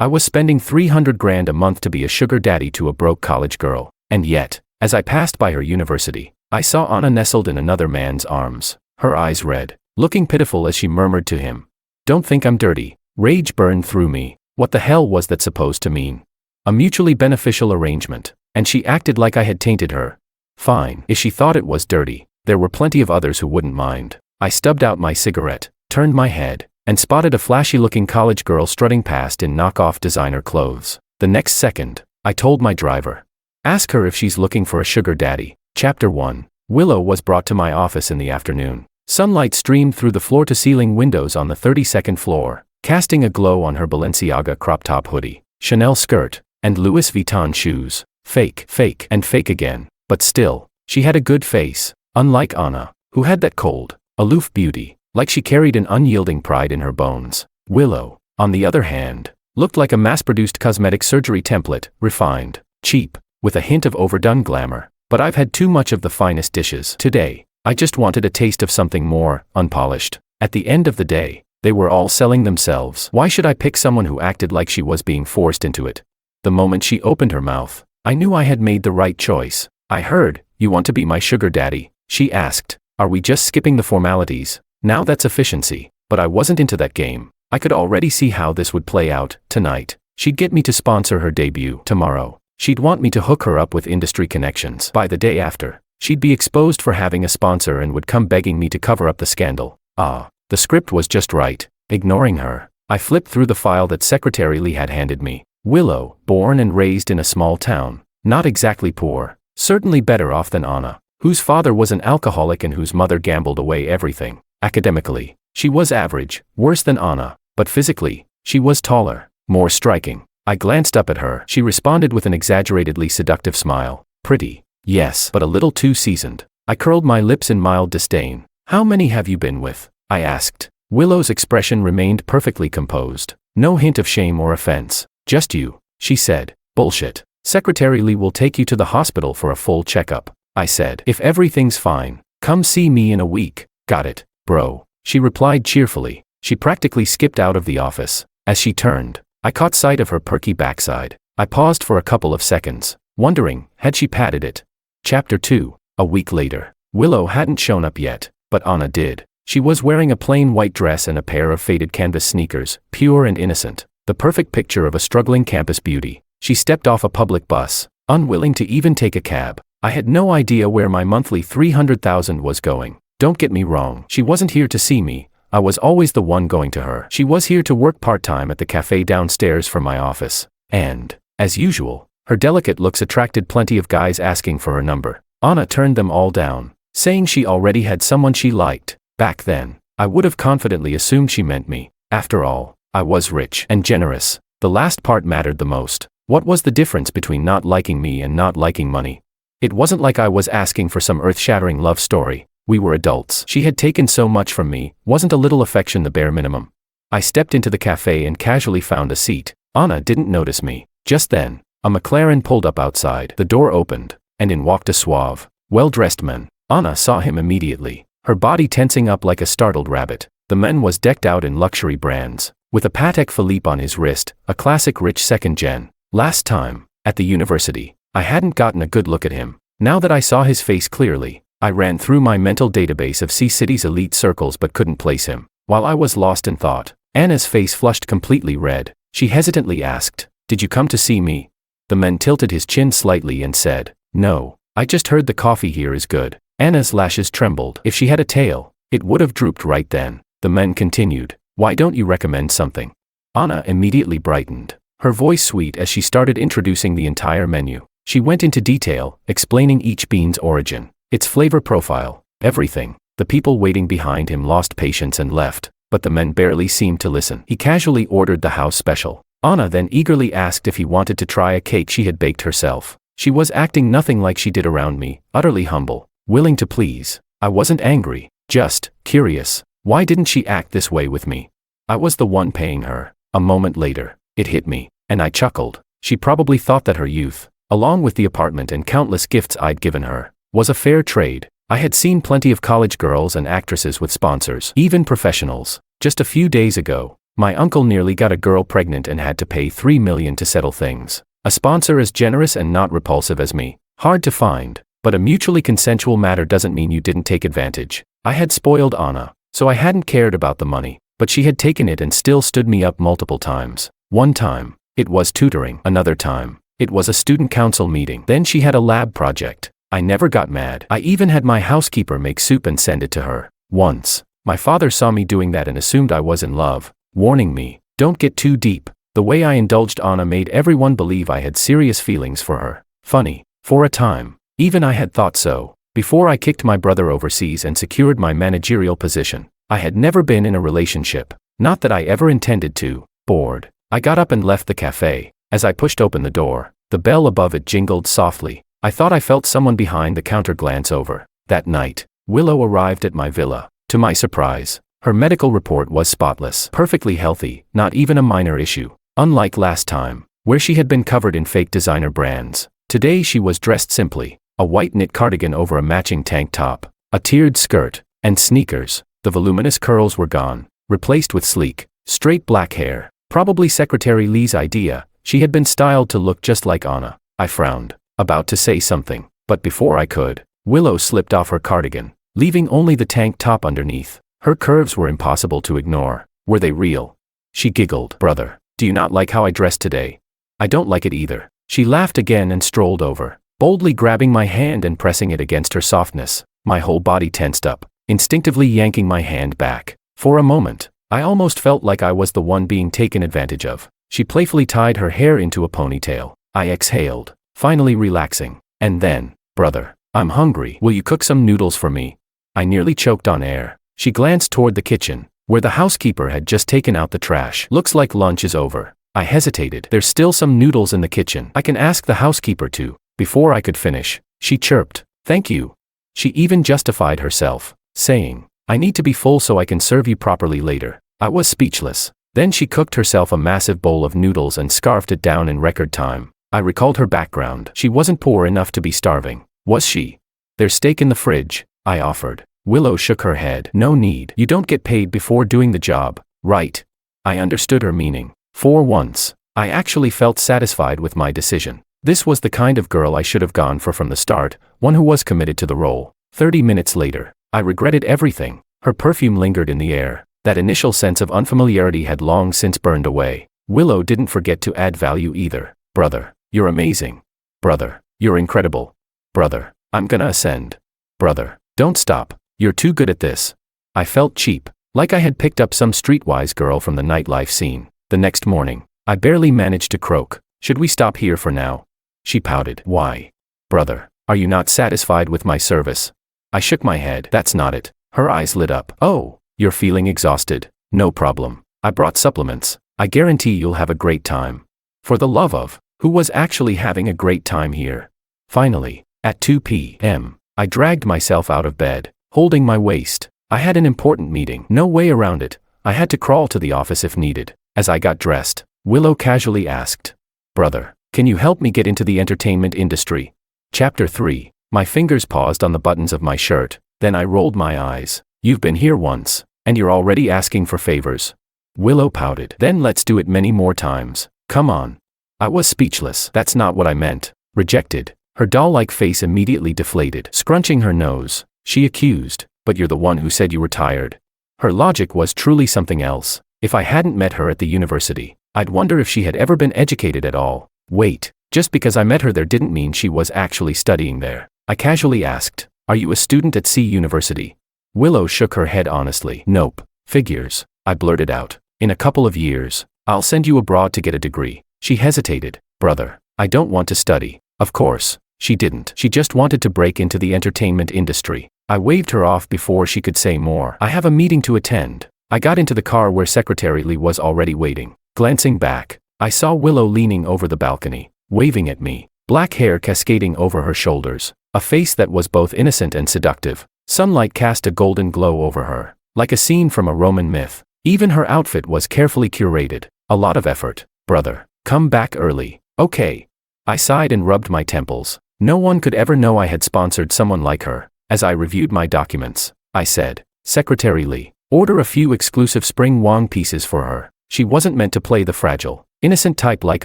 I was spending 300 grand a month to be a sugar daddy to a broke college girl. And yet, as I passed by her university, I saw Anna nestled in another man's arms, her eyes red, looking pitiful as she murmured to him, "Don't think I'm dirty." Rage burned through me. What the hell was that supposed to mean? A mutually beneficial arrangement, and she acted like I had tainted her. Fine, if she thought it was dirty, there were plenty of others who wouldn't mind. I stubbed out my cigarette, turned my head, and spotted a flashy-looking college girl strutting past in knockoff designer clothes. The next second, I told my driver, "Ask her if she's looking for a sugar daddy." Chapter 1. Willow was brought to my office in the afternoon. Sunlight streamed through the floor-to-ceiling windows on the 32nd floor, casting a glow on her Balenciaga crop-top hoodie, Chanel skirt, and Louis Vuitton shoes. Fake, and fake again. But still, she had a good face, unlike Anna, who had that cold, aloof beauty, like she carried an unyielding pride in her bones. Willow, on the other hand, looked like a mass-produced cosmetic surgery template, refined, cheap, with a hint of overdone glamour. But I've had too much of the finest dishes today. I just wanted a taste of something more unpolished. At the end of the day, they were all selling themselves. Why should I pick someone who acted like she was being forced into it? The moment she opened her mouth, I knew I had made the right choice. "I heard, you want to be my sugar daddy?" she asked. "Are we just skipping the formalities? Now that's efficiency." But I wasn't into that game. I could already see how this would play out. Tonight, she'd get me to sponsor her debut. Tomorrow, she'd want me to hook her up with industry connections. By the day after, she'd be exposed for having a sponsor and would come begging me to cover up the scandal. The script was just right. Ignoring her, I flipped through the file that Secretary Lee had handed me. Willow, born and raised in a small town, not exactly poor, certainly better off than Anna, whose father was an alcoholic and whose mother gambled away everything. Academically, she was average, worse than Anna, but physically, she was taller, more striking. I glanced up at her. She responded with an exaggeratedly seductive smile. "Pretty, yes, but a little too seasoned." I curled my lips in mild disdain. "How many have you been with?" I asked. Willow's expression remained perfectly composed. No hint of shame or offense. "Just you," she said. "Bullshit. Secretary Lee will take you to the hospital for a full checkup," I said. "If everything's fine, come see me in a week." "Got it, bro," she replied cheerfully. She practically skipped out of the office. As she turned, I caught sight of her perky backside. I paused for a couple of seconds, wondering, had she patted it? Chapter 2. A week later. Willow hadn't shown up yet, but Anna did. She was wearing a plain white dress and a pair of faded canvas sneakers, pure and innocent, the perfect picture of a struggling campus beauty. She stepped off a public bus, unwilling to even take a cab. I had no idea where my monthly $300,000 was going. Don't get me wrong, she wasn't here to see me. I was always the one going to her. She was here to work part-time at the cafe downstairs from my office. And, as usual, her delicate looks attracted plenty of guys asking for her number. Anna turned them all down, saying she already had someone she liked. Back then, I would have confidently assumed she meant me. After all, I was rich and generous. The last part mattered the most. What was the difference between not liking me and not liking money? It wasn't like I was asking for some earth-shattering love story. We were adults. She had taken so much from me. Wasn't a little affection the bare minimum? I stepped into the cafe and casually found a seat. Anna didn't notice me. Just then, a McLaren pulled up outside. The door opened, and in walked a suave, well-dressed man. Anna saw him immediately, her body tensing up like a startled rabbit. The man was decked out in luxury brands, with a Patek Philippe on his wrist, a classic rich second-gen. Last time, at the university, I hadn't gotten a good look at him. Now that I saw his face clearly, I ran through my mental database of C-City's elite circles but couldn't place him. While I was lost in thought, Anna's face flushed completely red. She hesitantly asked, "Did you come to see me?" The man tilted his chin slightly and said, "No, I just heard the coffee here is good." Anna's lashes trembled. If she had a tail, it would have drooped right then. The man continued, "Why don't you recommend something?" Anna immediately brightened, her voice sweet as she started introducing the entire menu. She went into detail, explaining each bean's origin, its flavor profile, everything. The people waiting behind him lost patience and left, but the man barely seemed to listen. He casually ordered the house special. Anna then eagerly asked if he wanted to try a cake she had baked herself. She was acting nothing like she did around me, utterly humble, willing to please. I wasn't angry, just curious. Why didn't she act this way with me? I was the one paying her. A moment later, it hit me, and I chuckled. She probably thought that her youth, along with the apartment and countless gifts I'd given her, was a fair trade. I had seen plenty of college girls and actresses with sponsors, even professionals. Just a few days ago, My uncle nearly got a girl pregnant and had to pay $3 million to settle things. A sponsor as generous and not repulsive as me. Hard to find, but a mutually consensual matter doesn't mean you didn't take advantage. I had spoiled Anna, so I hadn't cared about the money, but she had taken it and still stood me up multiple times. One time, it was tutoring. Another time, it was a student council meeting. Then she had a lab project. I never got mad. I even had my housekeeper make soup and send it to her. Once, my father saw me doing that and assumed I was in love, warning me, "Don't get too deep." The way I indulged Anna made everyone believe I had serious feelings for her. Funny, for a time, even I had thought so. Before I kicked my brother overseas and secured my managerial position, I had never been in a relationship. Not that I ever intended to. Bored, I got up and left the cafe. As I pushed open the door, the bell above it jingled softly. I thought I felt someone behind the counter glance over. That night, Willow arrived at my villa. To my surprise, her medical report was spotless. Perfectly healthy, not even a minor issue. Unlike last time, where she had been covered in fake designer brands, today she was dressed simply. A white knit cardigan over a matching tank top, a tiered skirt, and sneakers. The voluminous curls were gone, replaced with sleek, straight black hair. Probably Secretary Lee's idea. She had been styled to look just like Anna. I frowned, about to say something, but before I could, Willow slipped off her cardigan, leaving only the tank top underneath. Her curves were impossible to ignore. Were they real? She giggled. "Brother, do you not like how I dressed today?" "I don't like it either." She laughed again and strolled over, boldly grabbing my hand and pressing it against her softness. My whole body tensed up, instinctively yanking my hand back. For a moment, I almost felt like I was the one being taken advantage of. She playfully tied her hair into a ponytail. I exhaled, finally relaxing. And then, "Brother, I'm hungry. Will you cook some noodles for me?" I nearly choked on air. She glanced toward the kitchen, where the housekeeper had just taken out the trash. "Looks like lunch is over." I hesitated. "There's still some noodles in the kitchen. I can ask the housekeeper to." Before I could finish, she chirped, "Thank you." She even justified herself, saying, "I need to be full so I can serve you properly later." I was speechless. Then she cooked herself a massive bowl of noodles and scarfed it down in record time. I recalled her background. She wasn't poor enough to be starving, was she? "There's steak in the fridge," I offered. Willow shook her head. "No need. You don't get paid before doing the job, right?" I understood her meaning. For once, I actually felt satisfied with my decision. This was the kind of girl I should have gone for from the start, one who was committed to the role. 30 minutes later, I regretted everything. Her perfume lingered in the air. That initial sense of unfamiliarity had long since burned away. Willow didn't forget to add value either. "Brother, you're amazing. Brother, you're incredible. Brother, I'm gonna ascend. Brother, don't stop. You're too good at this." I felt cheap, like I had picked up some streetwise girl from the nightlife scene. The next morning, I barely managed to croak, "Should we stop here for now?" She pouted. "Why? Brother, are you not satisfied with my service?" I shook my head. "That's not it." Her eyes lit up. "Oh, you're feeling exhausted? No problem. I brought supplements. I guarantee you'll have a great time." For the love of, who was actually having a great time here? Finally, at 2 p.m., I dragged myself out of bed, holding my waist. I had an important meeting. No way around it. I had to crawl to the office if needed. As I got dressed, Willow casually asked, "Brother, can you help me get into the entertainment industry?" Chapter 3. My fingers paused on the buttons of my shirt, then I rolled my eyes. "You've been here once, and you're already asking for favors." Willow pouted. "Then let's do it many more times. Come on." I was speechless. "That's not what I meant." Rejected. Her doll-like face immediately deflated. Scrunching her nose, she accused, "But you're the one who said you were tired." Her logic was truly something else. If I hadn't met her at the university, I'd wonder if she had ever been educated at all. Wait, just because I met her there didn't mean she was actually studying there. I casually asked, "Are you a student at C University?" Willow shook her head honestly. "Nope. Figures," I blurted out. "In a couple of years, I'll send you abroad to get a degree." She hesitated. "Brother, I don't want to study." Of course, she didn't. She just wanted to break into the entertainment industry. I waved her off before she could say more. "I have a meeting to attend." I got into the car where Secretary Lee was already waiting. Glancing back, I saw Willow leaning over the balcony, waving at me, black hair cascading over her shoulders, a face that was both innocent and seductive. Sunlight cast a golden glow over her, like a scene from a Roman myth. Even her outfit was carefully curated. A lot of effort. "Brother, come back early, okay?" I sighed and rubbed my temples. No one could ever know I had sponsored someone like her. As I reviewed my documents, I said, "Secretary Lee, order a few exclusive spring wang pieces for her." She wasn't meant to play the fragile, innocent type like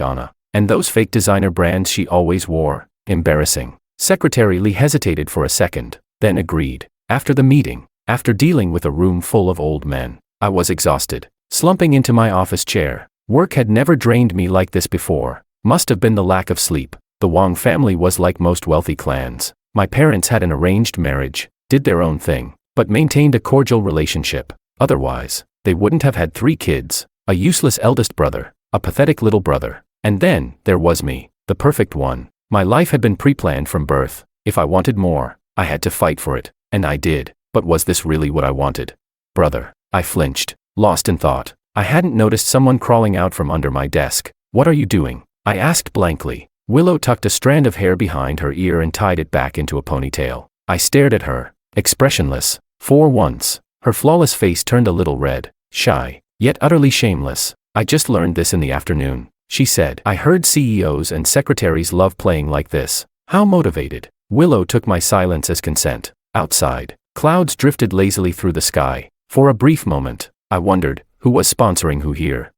Anna, and those fake designer brands she always wore. Embarrassing. Secretary Lee hesitated for a second, then agreed. After the meeting, after dealing with a room full of old men, I was exhausted. Slumping into my office chair. Work had never drained me like this before. Must have been the lack of sleep. The Wang family was like most wealthy clans. My parents had an arranged marriage, did their own thing, but maintained a cordial relationship. Otherwise, they wouldn't have had 3 kids, a useless eldest brother, a pathetic little brother, and then there was me, the perfect one. My life had been pre-planned from birth. If I wanted more, I had to fight for it, and I did. But was this really what I wanted? Brother. I flinched, lost in thought. I hadn't noticed someone crawling out from under my desk. What are you doing? I asked blankly. Willow tucked a strand of hair behind her ear and tied it back into a ponytail. I stared at her, expressionless. For once, her flawless face turned a little red, shy, yet utterly shameless. I just learned this in the afternoon, she said. I heard CEOs and secretaries love playing like this. How motivated? Willow took my silence as consent. Outside, clouds drifted lazily through the sky. For a brief moment, I wondered, who was sponsoring who here?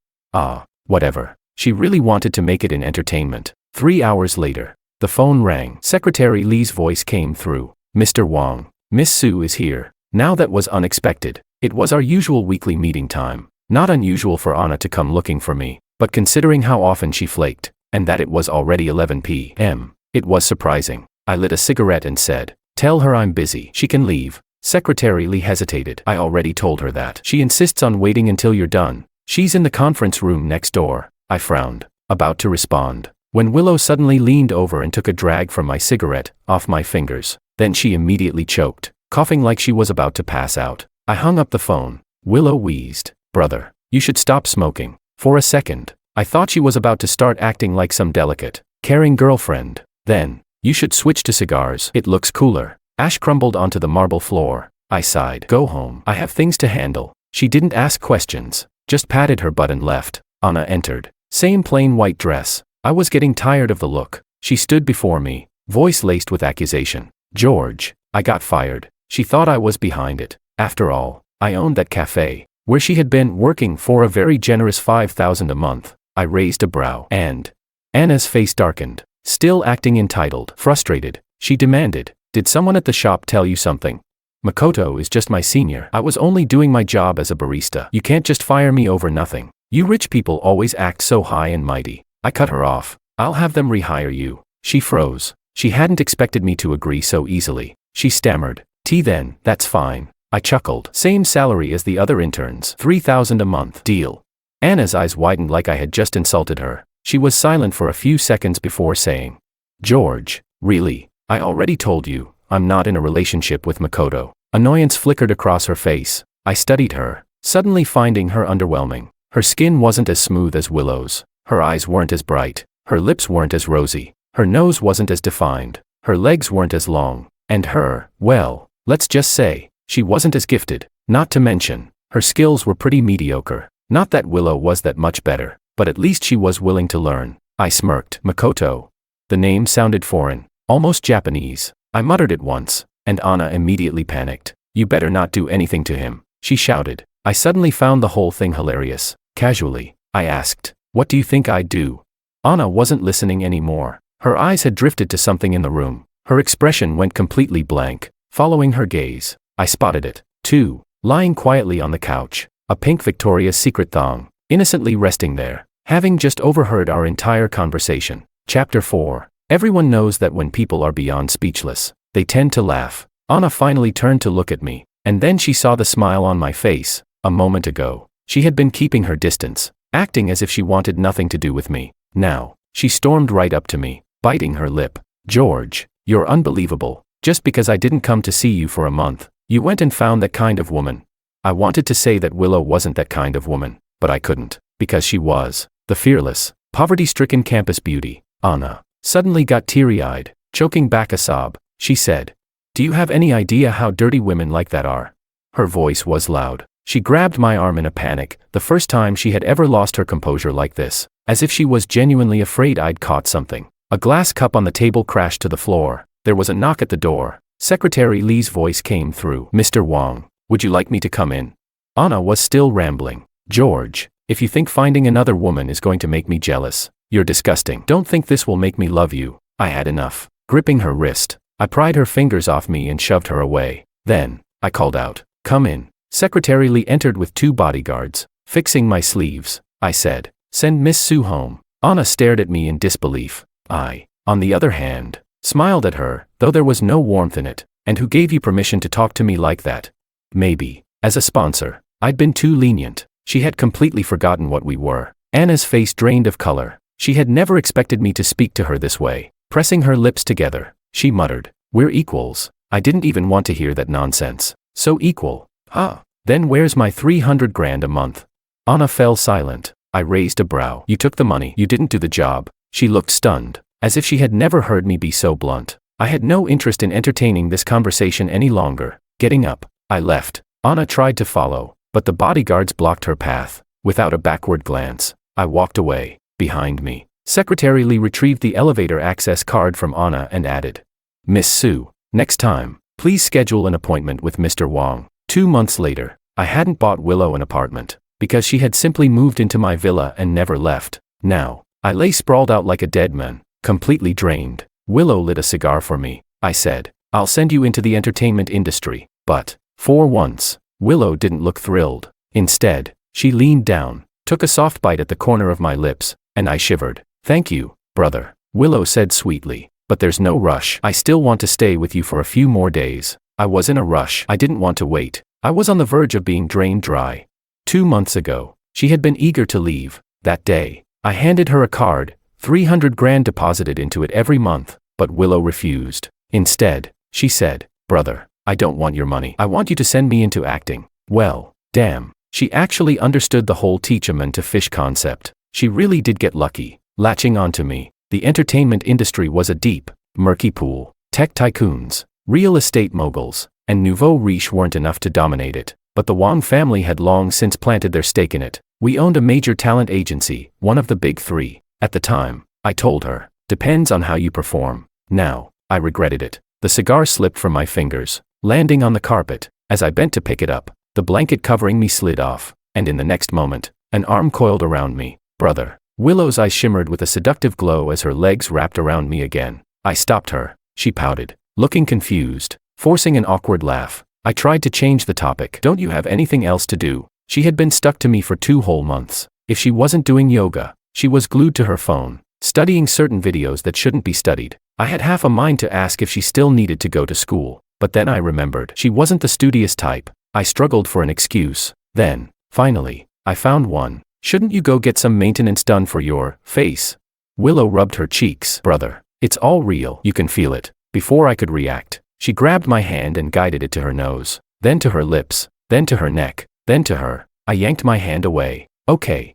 Whatever. She really wanted to make it in entertainment. 3 hours later, the phone rang. Secretary Lee's voice came through. Mr. Wang, Miss Su is here. Now that was unexpected. It was our usual weekly meeting time. Not unusual for Anna to come looking for me, but considering how often she flaked, and that it was already 11 p.m., it was surprising. I lit a cigarette and said, "Tell her I'm busy. She can leave." Secretary Lee hesitated. I already told her that. She insists on waiting until you're done. She's in the conference room next door. I frowned, about to respond, when Willow suddenly leaned over and took a drag from my cigarette, off my fingers. Then she immediately choked, coughing like she was about to pass out. I hung up the phone. Willow wheezed. Brother, you should stop smoking. For a second, I thought she was about to start acting like some delicate, caring girlfriend. Then, you should switch to cigars. It looks cooler. Ash crumbled onto the marble floor. I sighed. Go home. I have things to handle. She didn't ask questions, just patted her butt and left. Anna entered. Same plain white dress. I was getting tired of the look. She stood before me, voice laced with accusation. George, I got fired. She thought I was behind it. After all, I owned that cafe, where she had been working for a very generous $5,000 a month. I raised a brow, and Anna's face darkened. Still acting entitled, frustrated, she demanded, "Did someone at the shop tell you something? Makoto is just my senior. I was only doing my job as a barista. You can't just fire me over nothing. You rich people always act so high and mighty." I cut her off. "I'll have them rehire you." She froze. She hadn't expected me to agree so easily. She stammered, Then, that's fine." I chuckled. Same salary as the other interns. $3,000 a month. Deal. Anna's eyes widened like I had just insulted her. She was silent for a few seconds before saying, "George, really? I already told you, I'm not in a relationship with Makoto." Annoyance flickered across her face. I studied her, suddenly finding her underwhelming. Her skin wasn't as smooth as Willow's. Her eyes weren't as bright. Her lips weren't as rosy. Her nose wasn't as defined. Her legs weren't as long. And her, well, let's just say, she wasn't as gifted. Not to mention, her skills were pretty mediocre. Not that Willow was that much better, but at least she was willing to learn. I smirked. Makoto. The name sounded foreign, almost Japanese. I muttered it once, and Anna immediately panicked. "You better not do anything to him," she shouted. I suddenly found the whole thing hilarious. Casually, I asked, "What do you think I'd do?" Anna wasn't listening anymore. Her eyes had drifted to something in the room. Her expression went completely blank. Following her gaze, I spotted it, too, lying quietly on the couch, a pink Victoria's Secret thong, innocently resting there, having just overheard our entire conversation. Chapter 4. Everyone knows that when people are beyond speechless, they tend to laugh. Anna finally turned to look at me, and then she saw the smile on my face. A moment ago, she had been keeping her distance, acting as if she wanted nothing to do with me. Now, she stormed right up to me, biting her lip. "George, you're unbelievable. Just because I didn't come to see you for a month, you went and found that kind of woman." I wanted to say that Willow wasn't that kind of woman, but I couldn't, because she was. The fearless, poverty-stricken campus beauty. Anna suddenly got teary-eyed, choking back a sob. She said, "Do you have any idea how dirty women like that are?" Her voice was loud. She grabbed my arm in a panic, the first time she had ever lost her composure like this, as if she was genuinely afraid I'd caught something. A glass cup on the table crashed to the floor. There was a knock at the door. Secretary Lee's voice came through. "Mr. Wang, would you like me to come in?" Anna was still rambling. "George, If you think finding another woman is going to make me jealous, you're disgusting. Don't think this will make me love you. I had enough. Gripping her wrist, I pried her fingers off me and shoved her away. Then, I called out, "Come in." Secretary Lee entered with 2 bodyguards. Fixing my sleeves, I said, "Send Miss Sue home." Anna stared at me in disbelief. I, on the other hand, smiled at her, though there was no warmth in it. "And who gave you permission to talk to me like that?" Maybe, as a sponsor, I'd been too lenient. She had completely forgotten what we were. Anna's face drained of color. She had never expected me to speak to her this way. Pressing her lips together, she muttered, "We're equals." I didn't even want to hear that nonsense. So equal. Huh. Then where's my 300 grand a month? Anna fell silent. I raised a brow. "You took the money. You didn't do the job." She looked stunned, as if she had never heard me be so blunt. I had no interest in entertaining this conversation any longer. Getting up, I left. Anna tried to follow, but the bodyguards blocked her path. Without a backward glance, I walked away. Behind me, Secretary Lee retrieved the elevator access card from Anna and added, "Miss Sue, next time, please schedule an appointment with Mr. Wong." 2 months later, I hadn't bought Willow an apartment, because she had simply moved into my villa and never left. Now, I lay sprawled out like a dead man, completely drained. Willow lit a cigar for me. I said, "I'll send you into the entertainment industry." But, for once, Willow didn't look thrilled. Instead, she leaned down, took a soft bite at the corner of my lips, and I shivered. "Thank you, brother," Willow said sweetly. "But there's no rush. I still want to stay with you for a few more days." I was in a rush. I didn't want to wait. I was on the verge of being drained dry. 2 months ago, she had been eager to leave. That day, I handed her a card, 300 grand deposited into it every month, but Willow refused. Instead, she said, "Brother, I don't want your money. I want you to send me into acting." Well, damn, she actually understood the whole teach a man to fish concept. She really did get lucky, latching onto me. The entertainment industry was a deep, murky pool. Tech tycoons, real estate moguls, and nouveau riche weren't enough to dominate it, but the Wong family had long since planted their stake in it. We owned a major talent agency, one of the big 3. At the time, I told her, "Depends on how you perform." Now, I regretted it. The cigar slipped from my fingers, landing on the carpet. As I bent to pick it up, the blanket covering me slid off, and in the next moment, an arm coiled around me. "Brother." Willow's eyes shimmered with a seductive glow as her legs wrapped around me again. I stopped her. She pouted, looking confused, forcing an awkward laugh. I tried to change the topic. "Don't you have anything else to do?" She had been stuck to me for 2 whole months. If she wasn't doing yoga, she was glued to her phone, studying certain videos that shouldn't be studied. I had half a mind to ask if she still needed to go to school, but then I remembered she wasn't the studious type. I struggled for an excuse. Then, finally, I found one. "Shouldn't you go get some maintenance done for your face?" Willow rubbed her cheeks. "Brother, it's all real. You can feel it." Before I could react, she grabbed my hand and guided it to her nose, then to her lips, then to her neck, then to her. I yanked my hand away. Okay,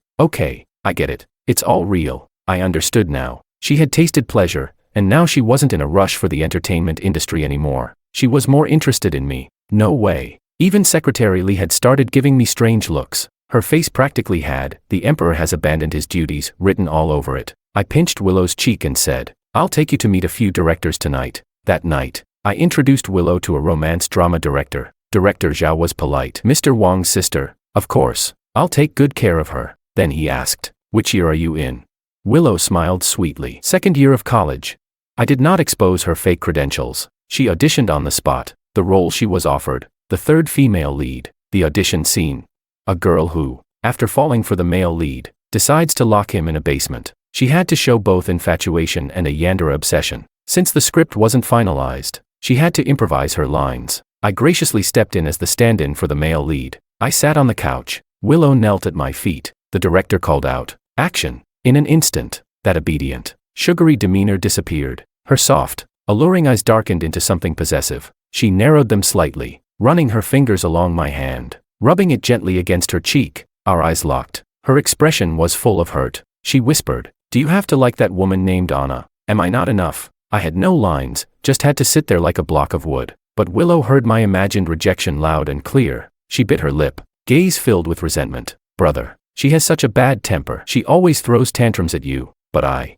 I get it. It's all real." I understood now. She had tasted pleasure, and now she wasn't in a rush for the entertainment industry anymore. She was more interested in me. No way. Even Secretary Lee had started giving me strange looks. Her face practically had, "The Emperor has abandoned his duties," written all over it. I pinched Willow's cheek and said, "I'll take you to meet a few directors tonight." That night, I introduced Willow to a romance drama director. Director Zhao was polite. "Mr. Wong's sister, of course. I'll take good care of her." Then he asked, "Which year are you in?" Willow smiled sweetly. "2nd year of college." I did not expose her fake credentials. She auditioned on the spot. The role she was offered, the 3rd female lead. The audition scene. A girl who, after falling for the male lead, decides to lock him in a basement. She had to show both infatuation and a yandere obsession. Since the script wasn't finalized, she had to improvise her lines. I graciously stepped in as the stand-in for the male lead. I sat on the couch. Willow knelt at my feet. The director called out, "Action." In an instant, that obedient, sugary demeanor disappeared. Her soft, alluring eyes darkened into something possessive. She narrowed them slightly, running her fingers along my hand, rubbing it gently against her cheek. Our eyes locked. Her expression was full of hurt. She whispered, "Do you have to like that woman named Anna? Am I not enough?" I had no lines, just had to sit there like a block of wood. But Willow heard my imagined rejection loud and clear. She bit her lip, gaze filled with resentment. "Brother, she has such a bad temper. She always throws tantrums at you, but I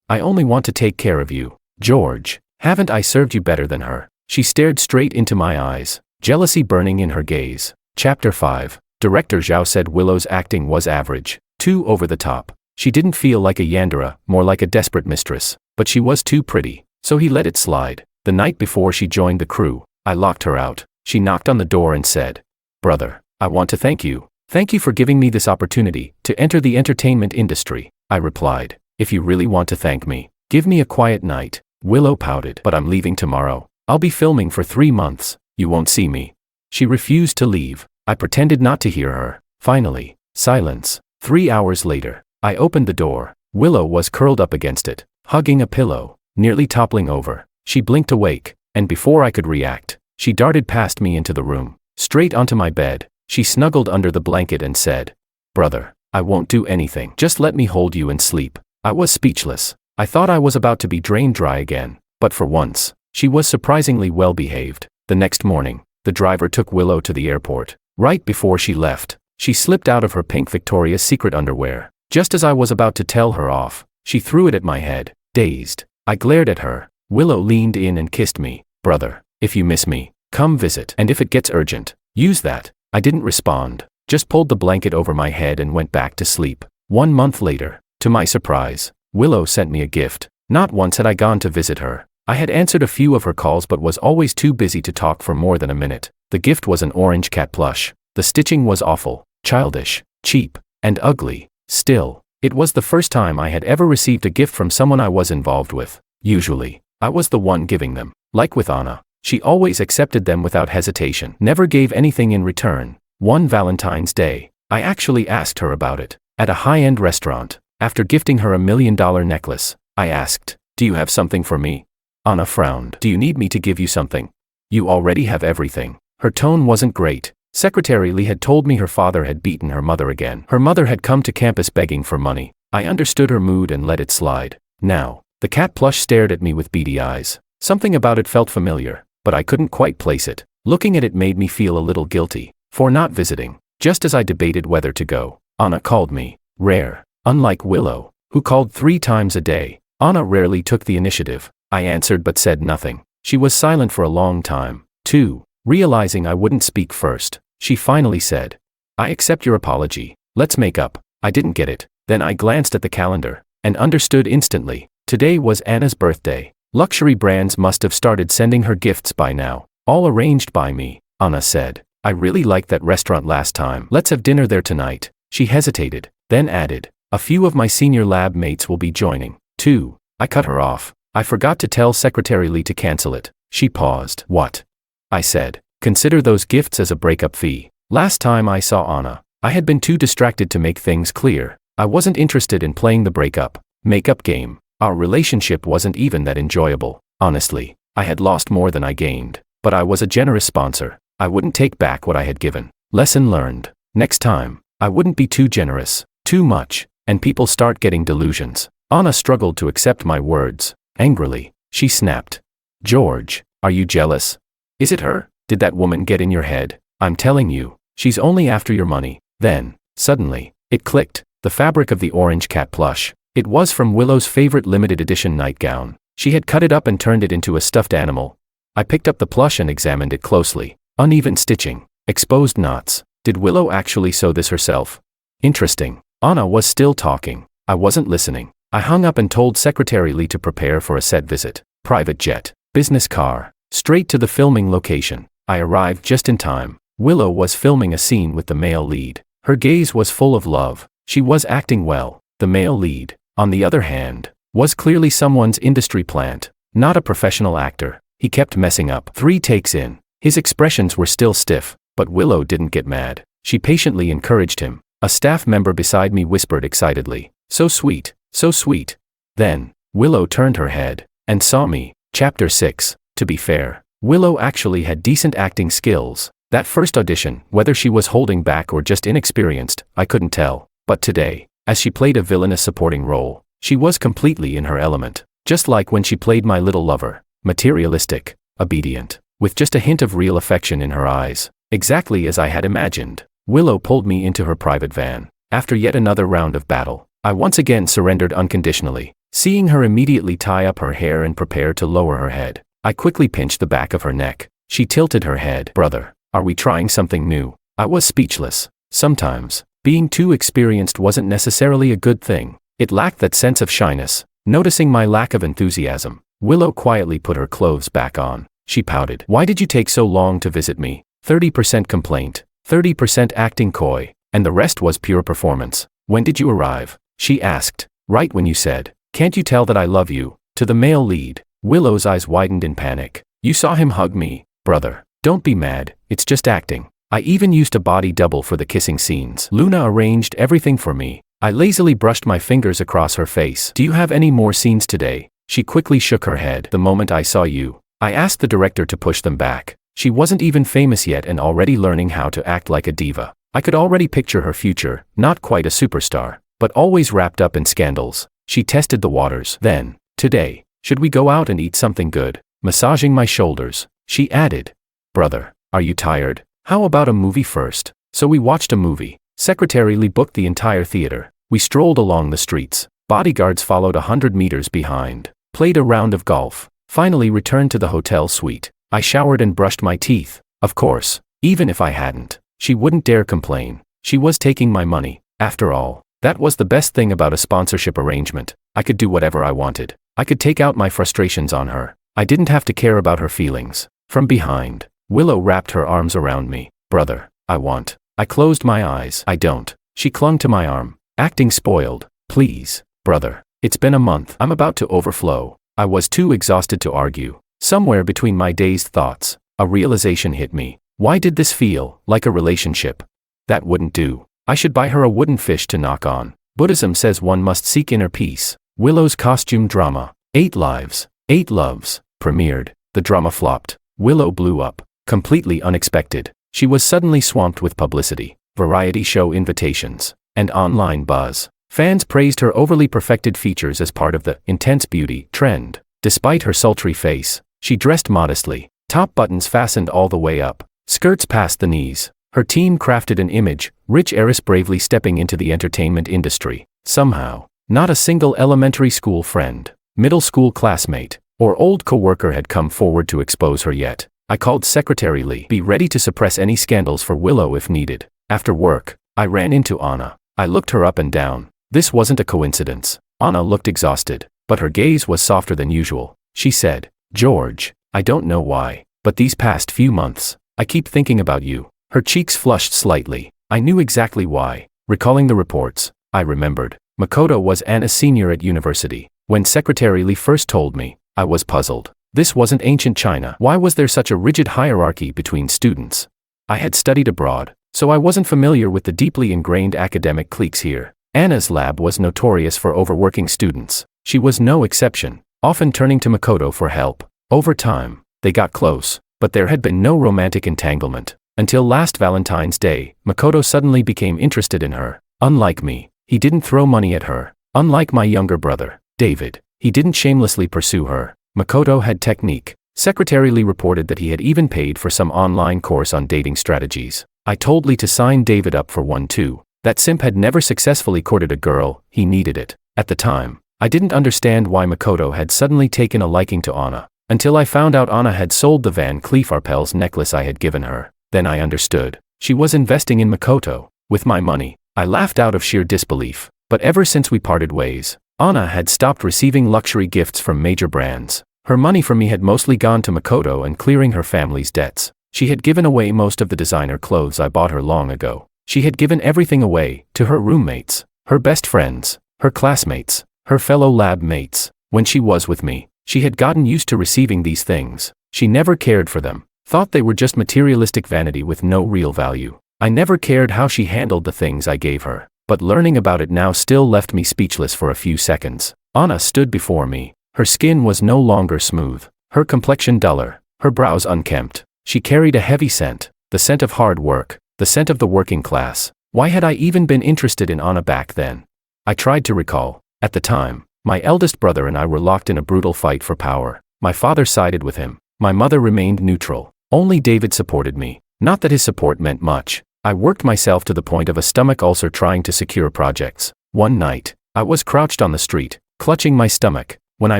only want to take care of you. George, haven't I served you better than her?" She stared straight into my eyes, jealousy burning in her gaze. Chapter 5. Director Zhao said Willow's acting was average, too over the top. She didn't feel like a Yandere, more like a desperate mistress, but she was too pretty, so he let it slide. The night before she joined the crew, I locked her out. She knocked on the door and said, "Brother, I want to thank you. Thank you for giving me this opportunity to enter the entertainment industry." I replied, "If you really want to thank me, give me a quiet night." Willow pouted, "But I'm leaving tomorrow. I'll be filming for 3 months. You won't see me." She refused to leave. I pretended not to hear her. Finally, silence. 3 hours later, I opened the door. Willow was curled up against it, hugging a pillow, nearly toppling over. She blinked awake, and before I could react, she darted past me into the room, straight onto my bed. She snuggled under the blanket and said, "Brother, I won't do anything. Just let me hold you and sleep." I was speechless. I thought I was about to be drained dry again, but for once, she was surprisingly well behaved. The next morning, the driver took Willow to the airport. Right before she left, she slipped out of her pink Victoria's Secret underwear. Just as I was about to tell her off, she threw it at my head, dazed. I glared at her. Willow leaned in and kissed me. "Brother, if you miss me, come visit. And if it gets urgent, use that." I didn't respond, just pulled the blanket over my head and went back to sleep. 1 month later, to my surprise, Willow sent me a gift. Not once had I gone to visit her. I had answered a few of her calls but was always too busy to talk for more than a minute. The gift was an orange cat plush. The stitching was awful, childish, cheap, and ugly. Still, it was the first time I had ever received a gift from someone I was involved with. Usually, I was the one giving them. Like with Anna, she always accepted them without hesitation, never gave anything in return. One Valentine's Day, I actually asked her about it. At a high-end restaurant, after gifting her a $1 million necklace, I asked, "Do you have something for me?" Anna frowned. "Do you need me to give you something? You already have everything." Her tone wasn't great. Secretary Lee had told me her father had beaten her mother again. Her mother had come to campus begging for money. I understood her mood and let it slide. Now, the cat plush stared at me with beady eyes. Something about it felt familiar, but I couldn't quite place it. Looking at it made me feel a little guilty for not visiting. Just as I debated whether to go, Anna called me. Rare. Unlike Willow, who called 3 times a day, Anna rarely took the initiative. I answered but said nothing. She was silent for a long time, too. Realizing I wouldn't speak first, she finally said, "I accept your apology. Let's make up." I didn't get it. Then I glanced at the calendar and understood instantly. Today was Anna's birthday. Luxury brands must have started sending her gifts by now. "All arranged by me," Anna said. "I really liked that restaurant last time. Let's have dinner there tonight." She hesitated, then added, "A few of my senior lab mates will be joining, too." I cut her off. "I forgot to tell Secretary Lee to cancel it." She paused. "What?" I said. "Consider those gifts as a breakup fee." Last time I saw Anna, I had been too distracted to make things clear. I wasn't interested in playing the makeup game. Our relationship wasn't even that enjoyable. Honestly, I had lost more than I gained. But I was a generous sponsor. I wouldn't take back what I had given. Lesson learned. Next time, I wouldn't be too generous. Too much, and people start getting delusions. Anna struggled to accept my words. Angrily, she snapped. "George, are you jealous? Is it her? Did that woman get in your head? I'm telling you, she's only after your money." Then, suddenly, it clicked. The fabric of the orange cat plush. It was from Willow's favorite limited edition nightgown. She had cut it up and turned it into a stuffed animal. I picked up the plush and examined it closely. Uneven stitching. Exposed knots. Did Willow actually sew this herself? Interesting. Anna was still talking. I wasn't listening. I hung up and told Secretary Lee to prepare for a set visit. Private jet. Business car. Straight to the filming location. I arrived just in time. Willow was filming a scene with the male lead. Her gaze was full of love. She was acting well. The male lead, on the other hand, was clearly someone's industry plant, not a professional actor. He kept messing up. 3 takes in. His expressions were still stiff, but Willow didn't get mad. She patiently encouraged him. A staff member beside me whispered excitedly, "So sweet, so sweet." Then, Willow turned her head and saw me. Chapter 6. To be fair, Willow actually had decent acting skills. That first audition, whether she was holding back or just inexperienced, I couldn't tell. But today, as she played a villainous supporting role, she was completely in her element. Just like when she played my little lover. Materialistic, obedient, with just a hint of real affection in her eyes. Exactly as I had imagined. Willow pulled me into her private van. After yet another round of battle, I once again surrendered unconditionally. Seeing her immediately tie up her hair and prepare to lower her head, I quickly pinched the back of her neck. She tilted her head. "Brother, are we trying something new?" I was speechless. Sometimes, being too experienced wasn't necessarily a good thing. It lacked that sense of shyness. Noticing my lack of enthusiasm, Willow quietly put her clothes back on. She pouted. "Why did you take so long to visit me?" 30% complaint, 30% acting coy, and the rest was pure performance. "When did you arrive?" she asked. "Right when you said, 'Can't you tell that I love you?'" To the male lead, Willow's eyes widened in panic. "You saw him hug me, brother. Don't be mad, it's just acting. I even used a body double for the kissing scenes. Luna arranged everything for me." I lazily brushed my fingers across her face. "Do you have any more scenes today?" She quickly shook her head. "The moment I saw you, I asked the director to push them back." She wasn't even famous yet and already learning how to act like a diva. I could already picture her future, not quite a superstar, but always wrapped up in scandals. She tested the waters. Then, "Today, should we go out and eat something good?" Massaging my shoulders, she added, "Brother, are you tired? How about a movie first?" So we watched a movie. Secretary Lee booked the entire theater. We strolled along the streets. Bodyguards followed 100 meters behind. Played a round of golf. Finally returned to the hotel suite. I showered and brushed my teeth. Of course, even if I hadn't, she wouldn't dare complain. She was taking my money. After all, that was the best thing about a sponsorship arrangement. I could do whatever I wanted. I could take out my frustrations on her. I didn't have to care about her feelings. From behind, Willow wrapped her arms around me. "Brother, I want." I closed my eyes. "I don't." She clung to my arm, acting spoiled. "Please, brother. It's been a month." I'm about to overflow. I was too exhausted to argue. Somewhere between my dazed thoughts, a realization hit me. Why did this feel like a relationship? That wouldn't do. I should buy her a wooden fish to knock on. Buddhism says one must seek inner peace. Willow's costume drama, 8 Lives, 8 Loves, premiered. The drama flopped. Willow blew up. Completely unexpected. She was suddenly swamped with publicity, variety show invitations, and online buzz. Fans praised her overly perfected features as part of the intense beauty trend. Despite her sultry face, she dressed modestly. Top buttons fastened all the way up, skirts past the knees. Her team crafted an image, rich heiress bravely stepping into the entertainment industry. Somehow, not a single elementary school friend, middle school classmate, or old co-worker had come forward to expose her yet. I called Secretary Lee. "Be ready to suppress any scandals for Willow if needed." After work, I ran into Anna. I looked her up and down. This wasn't a coincidence. Anna looked exhausted, but her gaze was softer than usual. She said, "George, I don't know why, but these past few months, I keep thinking about you." Her cheeks flushed slightly. I knew exactly why. Recalling the reports, I remembered. Makoto was Anna's senior at university. When Secretary Lee first told me, I was puzzled. This wasn't ancient China. Why was there such a rigid hierarchy between students? I had studied abroad, so I wasn't familiar with the deeply ingrained academic cliques here. Anna's lab was notorious for overworking students. She was no exception, often turning to Makoto for help. Over time, they got close, but there had been no romantic entanglement. Until last Valentine's Day, Makoto suddenly became interested in her. Unlike me, he didn't throw money at her. Unlike my younger brother, David, he didn't shamelessly pursue her. Makoto had technique. Secretary Lee reported that he had even paid for some online course on dating strategies. I told Lee to sign David up for one too. That simp had never successfully courted a girl, he needed it. At the time, I didn't understand why Makoto had suddenly taken a liking to Anna, until I found out Anna had sold the Van Cleef Arpels necklace I had given her. Then I understood. She was investing in Makoto, with my money. I laughed out of sheer disbelief. But ever since we parted ways, Anna had stopped receiving luxury gifts from major brands. Her money from me had mostly gone to Makoto and clearing her family's debts. She had given away most of the designer clothes I bought her long ago. She had given everything away, to her roommates, her best friends, her classmates, her fellow lab mates. When she was with me, she had gotten used to receiving these things. She never cared for them, thought they were just materialistic vanity with no real value. I never cared how she handled the things I gave her, but learning about it now still left me speechless for a few seconds. Anna stood before me. Her skin was no longer smooth, her complexion duller, her brows unkempt. She carried a heavy scent, the scent of hard work, the scent of the working class. Why had I even been interested in Anna back then? I tried to recall. At the time, my eldest brother and I were locked in a brutal fight for power. My father sided with him. My mother remained neutral. Only David supported me. Not that his support meant much. I worked myself to the point of a stomach ulcer trying to secure projects. One night, I was crouched on the street, clutching my stomach, when I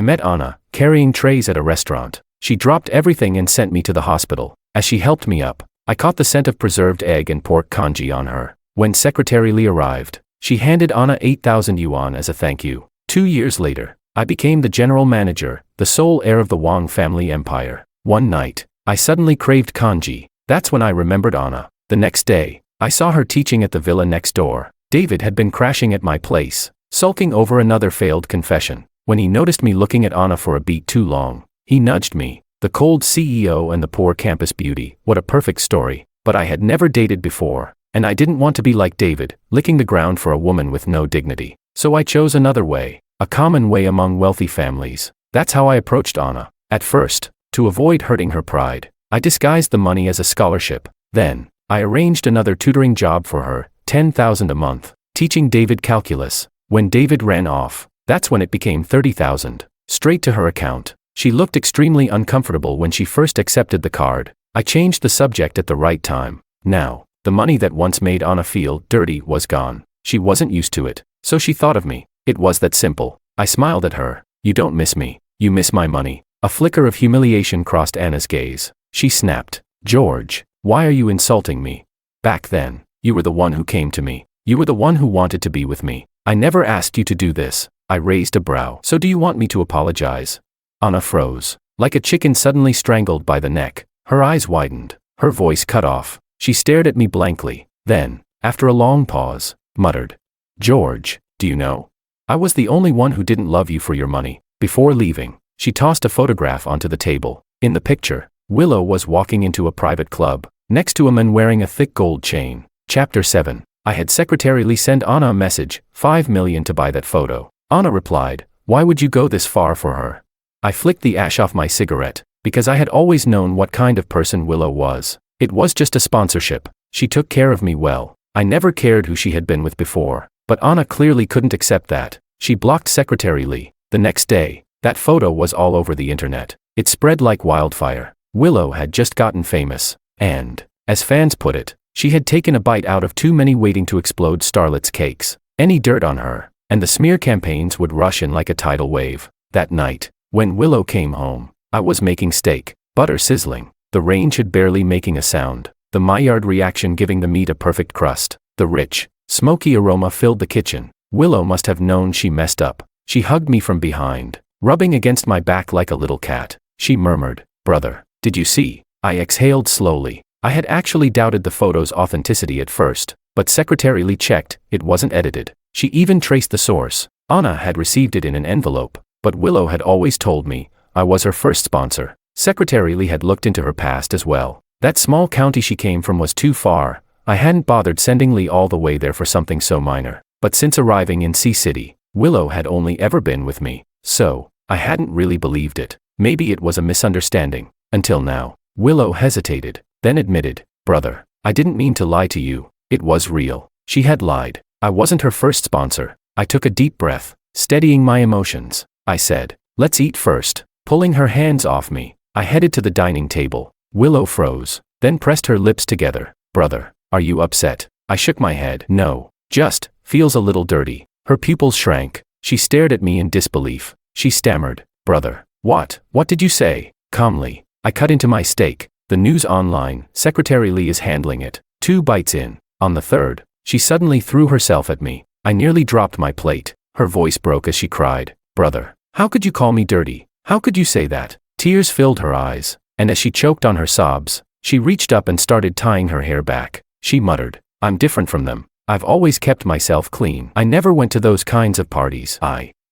met Anna, carrying trays at a restaurant. She dropped everything and sent me to the hospital. As she helped me up, I caught the scent of preserved egg and pork congee on her. When Secretary Lee arrived, she handed Anna 8,000 yuan as a thank you. 2 years later, I became the general manager, the sole heir of the Wang family empire. One night, I suddenly craved kanji. That's when I remembered Anna. The next day, I saw her teaching at the villa next door. David had been crashing at my place, sulking over another failed confession. When he noticed me looking at Anna for a beat too long, he nudged me. The cold CEO and the poor campus beauty, what a perfect story. But I had never dated before, and I didn't want to be like David, licking the ground for a woman with no dignity. So I chose another way, a common way among wealthy families. That's how I approached Anna. At first, to avoid hurting her pride, I disguised the money as a scholarship. Then, I arranged another tutoring job for her, 10,000 a month, teaching David calculus. When David ran off, that's when it became 30,000, straight to her account. She looked extremely uncomfortable when she first accepted the card. I changed the subject at the right time. Now, the money that once made Anna feel dirty was gone. She wasn't used to it, so she thought of me. It was that simple. I smiled at her. You don't miss me, you miss my money. A flicker of humiliation crossed Anna's gaze. She snapped. George, why are you insulting me? Back then, you were the one who came to me. You were the one who wanted to be with me. I never asked you to do this. I raised a brow. So do you want me to apologize? Anna froze, like a chicken suddenly strangled by the neck. Her eyes widened, her voice cut off. She stared at me blankly. Then, after a long pause, muttered, George, do you know? I was the only one who didn't love you for your money. Before leaving, she tossed a photograph onto the table. In the picture, Willow was walking into a private club, next to a man wearing a thick gold chain. Chapter 7. I had Secretary Lee send Anna a message, 5 million to buy that photo. Anna replied, why would you go this far for her? I flicked the ash off my cigarette, because I had always known what kind of person Willow was. It was just a sponsorship. She took care of me well. I never cared who she had been with before. But Anna clearly couldn't accept that. She blocked Secretary Lee. The next day, that photo was all over the internet. It spread like wildfire. Willow had just gotten famous. And, as fans put it, she had taken a bite out of too many waiting to explode starlets' cakes. Any dirt on her, and the smear campaigns would rush in like a tidal wave. That night, when Willow came home, I was making steak, butter sizzling, the range had barely making a sound, the Maillard reaction giving the meat a perfect crust. The rich, smoky aroma filled the kitchen. Willow must have known she messed up. She hugged me from behind, rubbing against my back like a little cat. She murmured, brother, did you see? I exhaled slowly. I had actually doubted the photo's authenticity at first, but Secretary Lee checked, it wasn't edited. She even traced the source. Anna had received it in an envelope, but Willow had always told me I was her first sponsor. Secretary Lee had looked into her past as well. That small county she came from was too far. I hadn't bothered sending Lee all the way there for something so minor. But since arriving in Sea City, Willow had only ever been with me. So, I hadn't really believed it. Maybe it was a misunderstanding. Until now. Willow hesitated, then admitted, brother, I didn't mean to lie to you. It was real. She had lied. I wasn't her first sponsor. I took a deep breath, steadying my emotions. I said, let's eat first. Pulling her hands off me, I headed to the dining table. Willow froze, then pressed her lips together. Brother, are you upset? I shook my head. No, just, feels a little dirty. Her pupils shrank. She stared at me in disbelief. She stammered, brother, what did you say? Calmly, I cut into my steak. The news online, Secretary Lee is handling it. 2 bites in. On the third, she suddenly threw herself at me. I nearly dropped my plate. Her voice broke as she cried, brother, how could you call me dirty? How could you say that? Tears filled her eyes, and as she choked on her sobs, she reached up and started tying her hair back. She muttered, I'm different from them. I've always kept myself clean. I never went to those kinds of parties.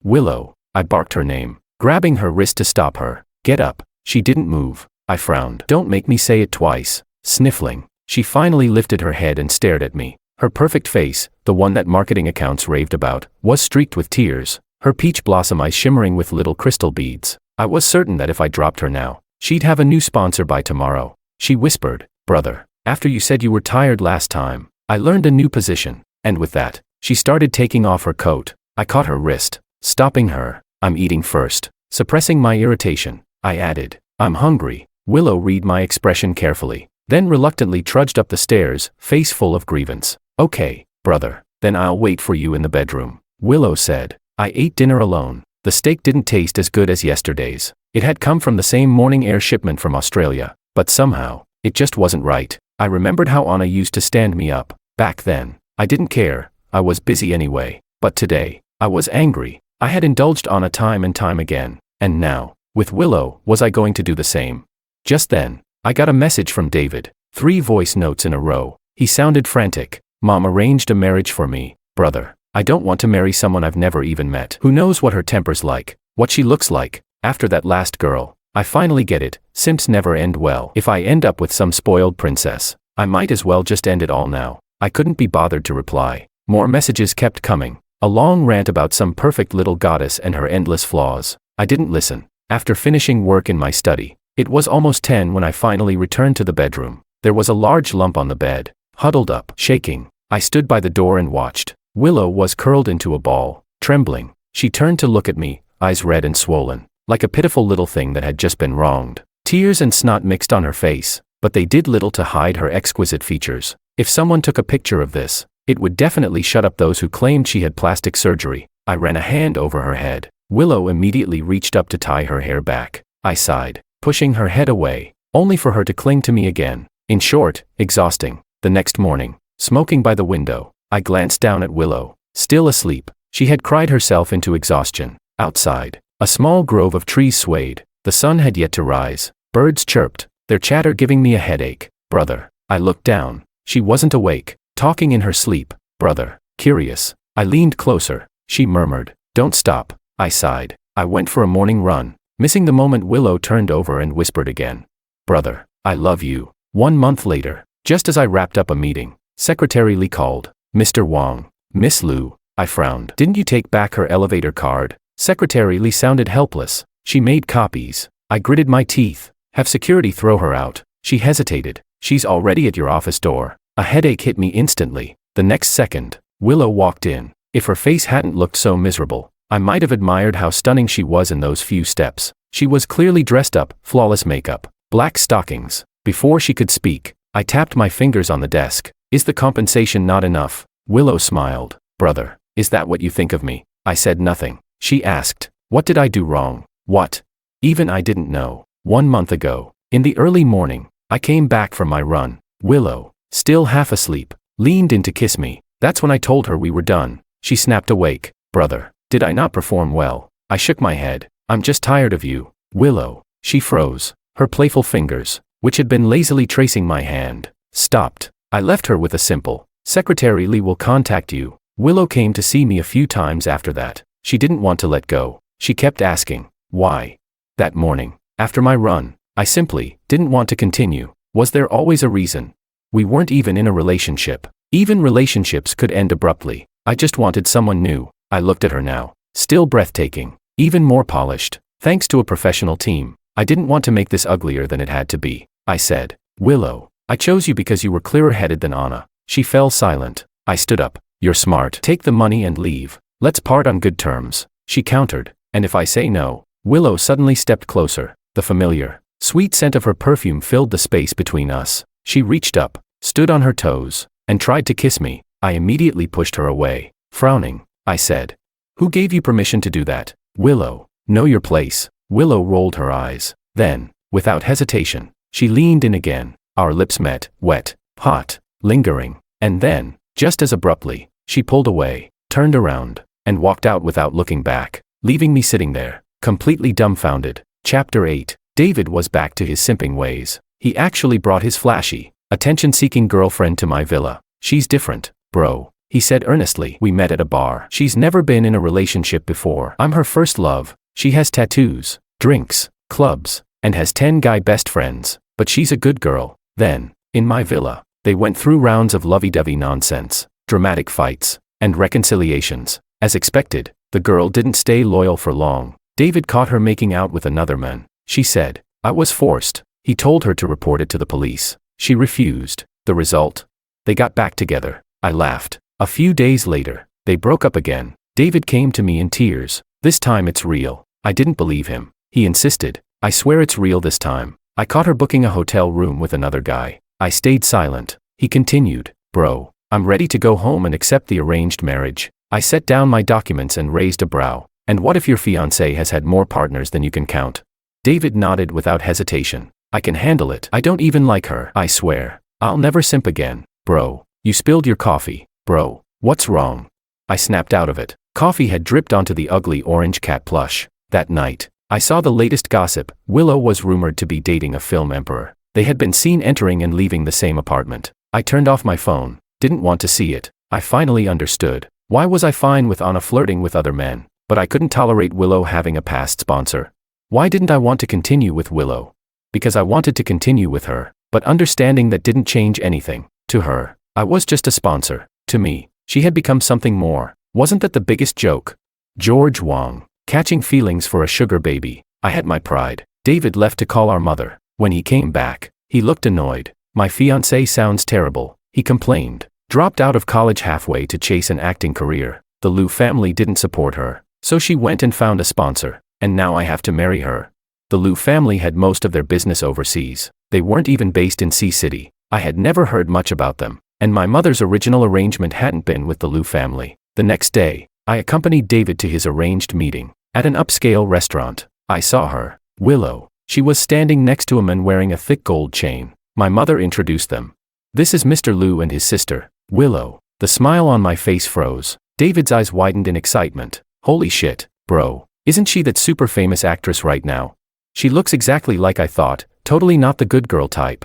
Willow, I barked her name, grabbing her wrist to stop her. Get up. She didn't move. I frowned. Don't make me say it twice. Sniffling, she finally lifted her head and stared at me. Her perfect face, the one that marketing accounts raved about, was streaked with tears, her peach blossom eyes shimmering with little crystal beads. I was certain that if I dropped her now, she'd have a new sponsor by tomorrow. She whispered, brother, after you said you were tired last time, I learned a new position. And with that, she started taking off her coat. I caught her wrist, stopping her. I'm eating first. Suppressing my irritation, I added, I'm hungry. Willow read my expression carefully, then reluctantly trudged up the stairs, face full of grievance. Okay, brother, then I'll wait for you in the bedroom. Willow said. I ate dinner alone. The steak didn't taste as good as yesterday's. It had come from the same morning air shipment from Australia, but somehow, it just wasn't right. I remembered how Anna used to stand me up. Back then, I didn't care, I was busy anyway. But today, I was angry. I had indulged Anna time and time again, and now, with Willow, was I going to do the same? Just then, I got a message from David, 3 voice notes in a row. He sounded frantic. Mom arranged a marriage for me, brother. I don't want to marry someone I've never even met. Who knows what her temper's like, what she looks like, after that last girl. I finally get it, simps never end well. If I end up with some spoiled princess, I might as well just end it all now. I couldn't be bothered to reply. More messages kept coming. A long rant about some perfect little goddess and her endless flaws. I didn't listen. After finishing work in my study, it was almost 10 when I finally returned to the bedroom. There was a large lump on the bed, huddled up, shaking. I stood by the door and watched. Willow was curled into a ball, trembling. She turned to look at me, eyes red and swollen, like a pitiful little thing that had just been wronged. Tears and snot mixed on her face, but they did little to hide her exquisite features. If someone took a picture of this, it would definitely shut up those who claimed she had plastic surgery. I ran a hand over her head. Willow immediately reached up to tie her hair back. I sighed, pushing her head away, only for her to cling to me again. In short, exhausting. The next morning, smoking by the window, I glanced down at Willow, still asleep. She had cried herself into exhaustion. Outside, a small grove of trees swayed. The sun had yet to rise. Birds chirped, their chatter giving me a headache. Brother. I looked down. She wasn't awake, talking in her sleep. Brother. Curious. I leaned closer. She murmured, "Don't stop." I sighed. I went for a morning run, missing the moment Willow turned over and whispered again. "Brother, I love you." 1 month later, just as I wrapped up a meeting, Secretary Lee called. "Mr. Wong." "Miss Liu." I frowned. "Didn't you take back her elevator card?" Secretary Lee sounded helpless. "She made copies." I gritted my teeth. "Have security throw her out." She hesitated. "She's already at your office door." A headache hit me instantly. The next second, Willow walked in. If her face hadn't looked so miserable, I might have admired how stunning she was in those few steps. She was clearly dressed up, flawless makeup, black stockings. Before she could speak, I tapped my fingers on the desk. "Is the compensation not enough?" Willow smiled. "Brother, is that what you think of me?" I said nothing. She asked, "What did I do wrong?" "What?" Even I didn't know. 1 month ago, in the early morning, I came back from my run. Willow, still half asleep, leaned in to kiss me. That's when I told her we were done. She snapped awake. "Brother, did I not perform well?" I shook my head. "I'm just tired of you." "Willow." She froze. Her playful fingers, which had been lazily tracing my hand, stopped. I left her with a simple, "Secretary Lee will contact you." Willow came to see me a few times after that. She didn't want to let go. She kept asking, "Why?" That morning, after my run, I simply didn't want to continue. Was there always a reason? We weren't even in a relationship. Even relationships could end abruptly. I just wanted someone new. I looked at her now, still breathtaking, even more polished, thanks to a professional team. I didn't want to make this uglier than it had to be. I said, "Willow, I chose you because you were clearer-headed than Anna." She fell silent. I stood up. "You're smart. Take the money and leave. Let's part on good terms." She countered, "And if I say no?" Willow suddenly stepped closer. The familiar, sweet scent of her perfume filled the space between us. She reached up, stood on her toes, and tried to kiss me. I immediately pushed her away. Frowning, I said, "Who gave you permission to do that?" "Willow, know your place." Willow rolled her eyes. Then, without hesitation, she leaned in again. Our lips met, wet, hot, lingering. And then, just as abruptly, she pulled away, turned around, and walked out without looking back, leaving me sitting there, completely dumbfounded. Chapter 8. David was back to his simping ways. He actually brought his flashy, attention-seeking girlfriend to my villa. "She's different, bro," he said earnestly. "We met at a bar. She's never been in a relationship before. I'm her first love. She has tattoos, drinks, clubs, and has 10 guy best friends, but she's a good girl." Then, in my villa, they went through rounds of lovey-dovey nonsense, dramatic fights, and reconciliations. As expected, the girl didn't stay loyal for long. David caught her making out with another man. She said, "I was forced." He told her to report it to the police. She refused. The result? They got back together. I laughed. A few days later, they broke up again. David came to me in tears. "This time it's real." I didn't believe him. He insisted, "I swear it's real this time." I caught her booking a hotel room with another guy. I stayed silent. He continued, "Bro, I'm ready to go home and accept the arranged marriage." I set down my documents and raised a brow. "And what if your fiancé has had more partners than you can count?" David nodded without hesitation. "I can handle it. I don't even like her. I swear, I'll never simp again." "Bro, you spilled your coffee." Bro, what's wrong? I snapped out of it. Coffee had dripped onto the ugly orange cat plush. That night, I saw the latest gossip. Willow was rumored to be dating a film emperor. They had been seen entering and leaving the same apartment. I turned off my phone, didn't want to see it. I finally understood. Why was I fine with Anna flirting with other men, but I couldn't tolerate Willow having a past sponsor? Why didn't I want to continue with Willow? Because I wanted to continue with her, but understanding that didn't change anything. To her, I was just a sponsor. To me, she had become something more. Wasn't that the biggest joke? George Wong. Catching feelings for a sugar baby. I had my pride. David left to call our mother. When he came back, he looked annoyed. My fiancé sounds terrible, he complained. Dropped out of college halfway to chase an acting career. The Liu family didn't support her, so she went and found a sponsor, and now I have to marry her. The Liu family had most of their business overseas. They weren't even based in Sea City. I had never heard much about them, and my mother's original arrangement hadn't been with the Liu family. The next day, I accompanied David to his arranged meeting. At an upscale restaurant, I saw her, Willow. She was standing next to a man wearing a thick gold chain. My mother introduced them. This is Mr. Liu and his sister, Willow. The smile on my face froze. David's eyes widened in excitement. Holy shit, bro. Isn't she that super famous actress right now? She looks exactly like I thought, totally not the good girl type.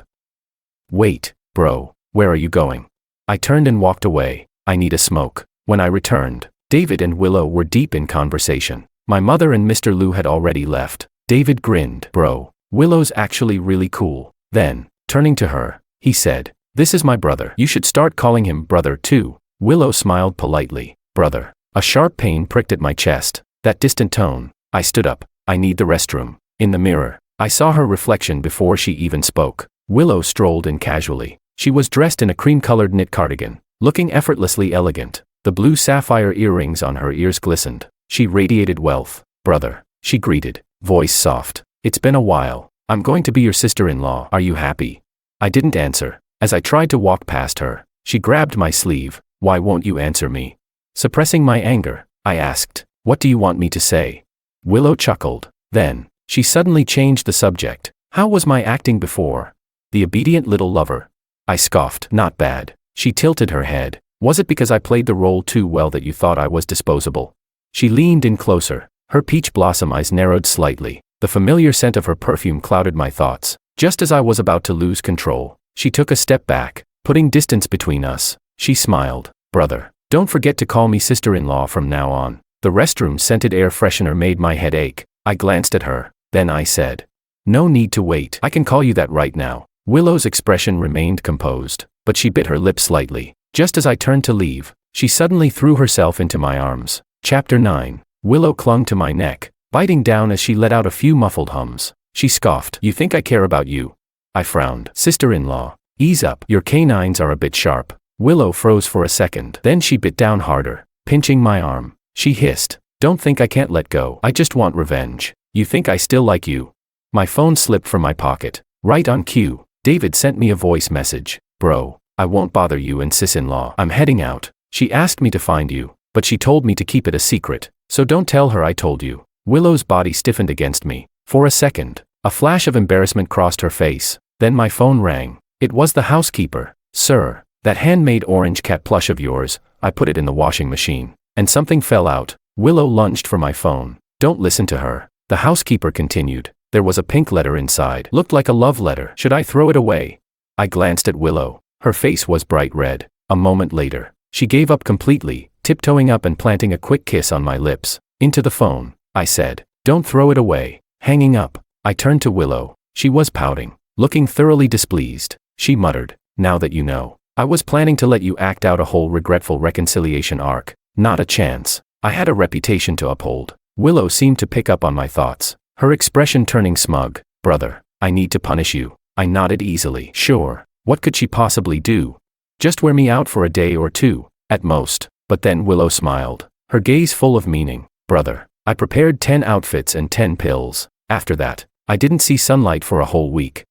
Wait, bro, where are you going? I turned and walked away. I need a smoke. When I returned, David and Willow were deep in conversation. My mother and Mr. Liu had already left. David grinned. Bro, Willow's actually really cool. Then, turning to her, he said, this is my brother. You should start calling him brother too. Willow smiled politely. Brother. A sharp pain pricked at my chest. That distant tone. I stood up. I need the restroom. In the mirror, I saw her reflection before she even spoke. Willow strolled in casually. She was dressed in a cream-colored knit cardigan, looking effortlessly elegant. The blue sapphire earrings on her ears glistened. She radiated wealth. Brother, she greeted, voice soft. It's been a while. I'm going to be your sister-in-law. Are you happy? I didn't answer. As I tried to walk past her, she grabbed my sleeve. Why won't you answer me? Suppressing my anger, I asked, what do you want me to say? Willow chuckled. Then, she suddenly changed the subject. How was my acting before? The obedient little lover. I scoffed. Not bad. She tilted her head. Was it because I played the role too well that you thought I was disposable? She leaned in closer. Her peach blossom eyes narrowed slightly. The familiar scent of her perfume clouded my thoughts. Just as I was about to lose control, she took a step back, putting distance between us. She smiled. Brother, don't forget to call me sister-in-law from now on. The restroom-scented air freshener made my head ache. I glanced at her. Then I said, no need to wait. I can call you that right now. Willow's expression remained composed, but she bit her lip slightly. Just as I turned to leave, she suddenly threw herself into my arms. Chapter 9. Willow clung to my neck, biting down as she let out a few muffled hums. She scoffed. You think I care about you? I frowned. Sister-in-law, ease up. Your canines are a bit sharp. Willow froze for a second. Then she bit down harder, pinching my arm. She hissed. Don't think I can't let go. I just want revenge. You think I still like you? My phone slipped from my pocket. Right on cue, David sent me a voice message. Bro, I won't bother you and sis-in-law. I'm heading out. She asked me to find you, but she told me to keep it a secret, so don't tell her I told you. Willow's body stiffened against me. For a second, a flash of embarrassment crossed her face. Then my phone rang. It was the housekeeper. Sir, that handmade orange cat plush of yours, I put it in the washing machine, and something fell out. Willow lunged for my phone. Don't listen to her. The housekeeper continued. There was a pink letter inside. Looked like a love letter. Should I throw it away? I glanced at Willow. Her face was bright red. A moment later, she gave up completely, tiptoeing up and planting a quick kiss on my lips. Into the phone, I said. Don't throw it away. Hanging up, I turned to Willow. She was pouting, looking thoroughly displeased. She muttered, now that you know, I was planning to let you act out a whole regretful reconciliation arc. Not a chance. I had a reputation to uphold. Willow seemed to pick up on my thoughts, her expression turning smug. Brother, I need to punish you. I nodded easily. Sure. What could she possibly do? Just wear me out for a day or two, at most. But then Willow smiled, her gaze full of meaning. Brother, I prepared 10 outfits and 10 pills. After that, I didn't see sunlight for a whole week.